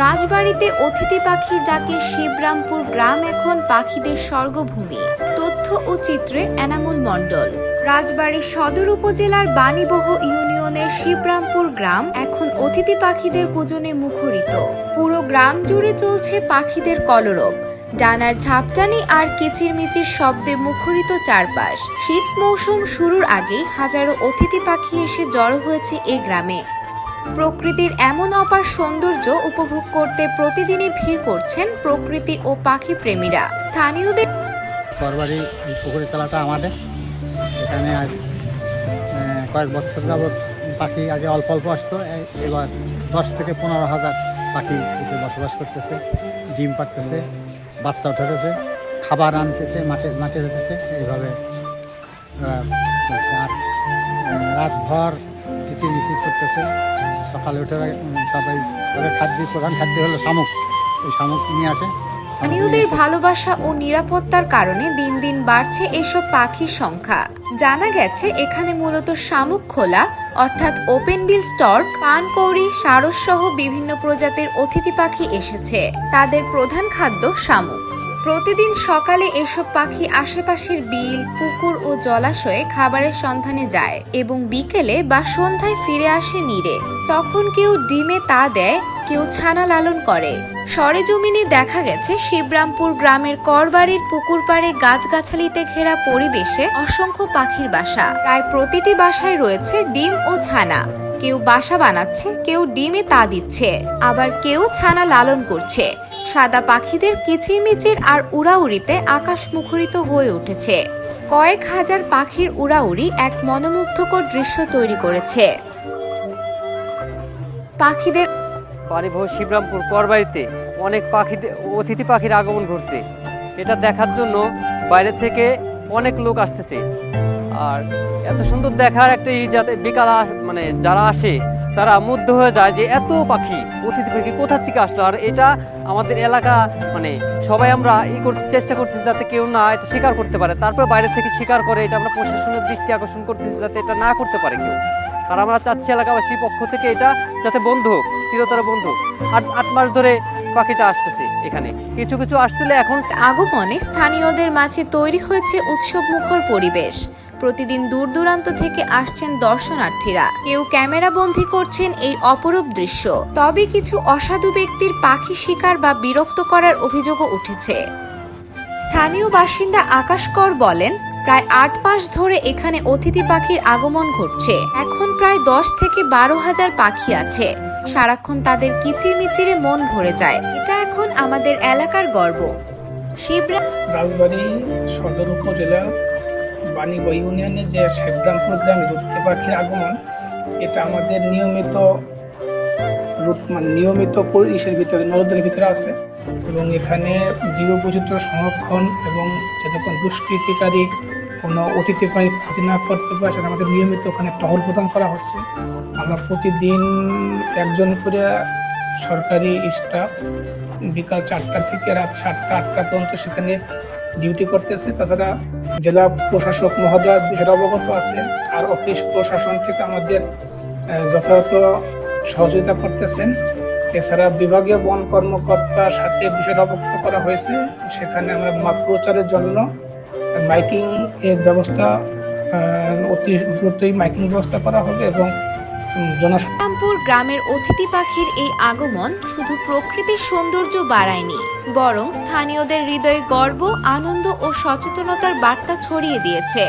রাজবাড়িতে অতিথি পাখির ডাকে শিবরামপুর গ্রাম এখন পাখিদের স্বর্গভূমি। তথ্য ও চিত্রে এনামুল মণ্ডল। রাজবাড়ী সদর উপজেলার বাণীবহ ইউনিয়নের শিবরামপুর গ্রাম এখন অতিথি পাখিদের পূজনে মুখরিত। পুরো গ্রাম জুড়ে চলছে পাখিদের কলরব, ডানার ঝাপটানি আর কিচিরমিচির শব্দে মুখরিত চারপাশ। শীত মৌসুম শুরুর আগেই হাজারো অতিথি পাখি এসে জড়ো হয়েছে এই গ্রামে। প্রকৃতির এমন অপার সৌন্দর্য উপভোগ করতে প্রতিদিনই ভিড় করছেন প্রকৃতি ও পাখি প্রেমীরা। স্থানীয়দের ঘরবাড়ি পুকুরের চালাটা আমাদের এখানে আজ কয়েক বছর যাবৎ পাখি আগে অল্প অল্প আসতো, এবার 10 থেকে 15,000 পাখি এসে বসবাস করতেছে, ডিম পাড়তেছে, বাচ্চা উঠাতেছে, খাবার আনতেছে, মাঠে যেতেছে। এইভাবে আর রাতভর কিচিরমিচির করতেছে। সকালে উঠে সবাই প্রধান খাদ্য হলো শামুক, এই শামুক নিয়ে আসে। স্থানীয়দের ভালোবাসা ও নিরাপত্তার কারণে দিন দিন বাড়ছে এসব পাখির সংখ্যা। জানা গেছে এখানে মূলত শামুক খোলা অর্থাৎ ওপেন বিল স্টর্ক, পানকৌড়ি, সারস সহ বিভিন্ন প্রজাতির অতিথি পাখি এসেছে। তাদের প্রধান খাদ্য শামুক। প্রতিদিন সকালে এসব পাখি আশেপাশের বিল, পুকুর ও জলাশয়ে খাবারের সন্ধানে যায় এবং বিকেলে বা সন্ধ্যায় ফিরে আসে নিরে। তখন কেউ ডিমে তা দেয়, কেউ ছানা লালন করে। সরেজমিনে দেখা গেছে শিবরামপুর গ্রামের করবাড়ির পুকুর পাড়ে গাছগাছালিতে ঘেরা পরিবেশে অসংখ্য পাখির বাসা। প্রায় প্রতিটি বাসায় রয়েছে ডিম ও ছানা। কেউ বাসা বানাচ্ছে, কেউ ডিমে তা দিচ্ছে, আবার কেউ ছানা লালন করছে। সাদা পাখিদের কিচিরমিচির আর উড়াউড়িতে আকাশ মুখরিত হয়ে উঠেছে। কয়েক হাজার পাখির উড়াউড়ি এক মনোমুগ্ধকর দৃশ্য তৈরি করেছে। পাখিদের বাণীবহ শিবরামপুর করবাড়িতে অনেক অতিথি পাখির আগমন ঘটছে। এটা দেখার জন্য বাইরে থেকে অনেক লোক আসতেছে। আর এত সুন্দর দেখার একটা যাতে বিকাল মানে যারা আসে তারা মুগ্ধ হয়ে যায় যে এত পাখি, অতিথি পাখি কোথার থেকে আসলো। আর এটা আমাদের এলাকা মানে সবাই আমরা করতে চেষ্টা করতেছি যাতে কেউ না এটা শিকার করতে পারে। তারপর বাইরে থেকে শিকার করে, এটা আমরা প্রশাসনের দৃষ্টি আকর্ষণ করতেছি যাতে এটা না করতে পারে কেউ। আর আমরা চাচ্ছি এলাকাবাসীর পক্ষ থেকে এটা যাতে বন্ধ হোক, চিরতরে বন্ধ হোক। 8 মাস ধরে পাখিটা আসতেছে এখানে, কিছু কিছু আসছিল। এখন আগমনে স্থানীয়দের মাঝে তৈরি হয়েছে উৎসব মুখর পরিবেশ। প্রতিদিন দূর দূরান্ত থেকে আসছেন দর্শনার্থীরা। কেউ ক্যামেরা বন্দী করছেন এই অপরূপ দৃশ্য। তবে কিছু অসাধু ব্যক্তির পাখি শিকার বা বিরক্ত করার অভিযোগও উঠেছে। স্থানীয় বাসিন্দা আকাশ কর বলেন, প্রায় 8 মাস ধরে এখানে অতিথি পাখির আগমন ঘটছে। এখন প্রায় 10 থেকে 12,000 পাখি আছে। সারাক্ষণ তাদের কিচিরমিচিরে মন ভরে যায়। এটা এখন আমাদের এলাকার গর্ব। রাজবাড়ী সদর উপজেলা বাণীবহ ইউনিয়নে যে শিবরামপুর গ্রামে অতিথি পাখির আগমন, এটা আমাদের নিয়মিত ইসের ভিতরে নজরের ভিতরে আছে। এবং এখানে জীববৈচিত্র্য সংরক্ষণ এবং যাতে কোনো দুষ্কৃতিকারী কোনো অতিথি পাখি ক্ষতি না করতে পারে সেটা আমাদের নিয়মিত ওখানে টহল প্রদান করা হচ্ছে। আমরা প্রতিদিন একজন করে সরকারি স্টাফ বিকাল 4টা থেকে রাত 7টা-8টা পর্যন্ত সেখানে ডিউটি করতেছে। তাছাড়া জেলা প্রশাসক মহোদয় বিষয়ে অবগত আছে, আর অফিস প্রশাসন থেকে আমাদের যথাযথ সহযোগিতা করতেছেন। এছাড়া বিভাগীয় বন কর্মকর্তার সাথে বিষয়টা অবগত করা হয়েছে। সেখানে আমরা প্রচারের জন্য মাইকিং এর ব্যবস্থা অতি দ্রুতই মাইকিং ব্যবস্থা করা হবে। এবং শিবরামপুর গ্রামের অতিথি পাখির এই আগমন শুধু প্রকৃতির সৌন্দর্য বাড়ায়নি, বরং স্থানীয়দের হৃদয়ে গর্ব, আনন্দ ও সচেতনতার বার্তা ছড়িয়ে দিয়েছে।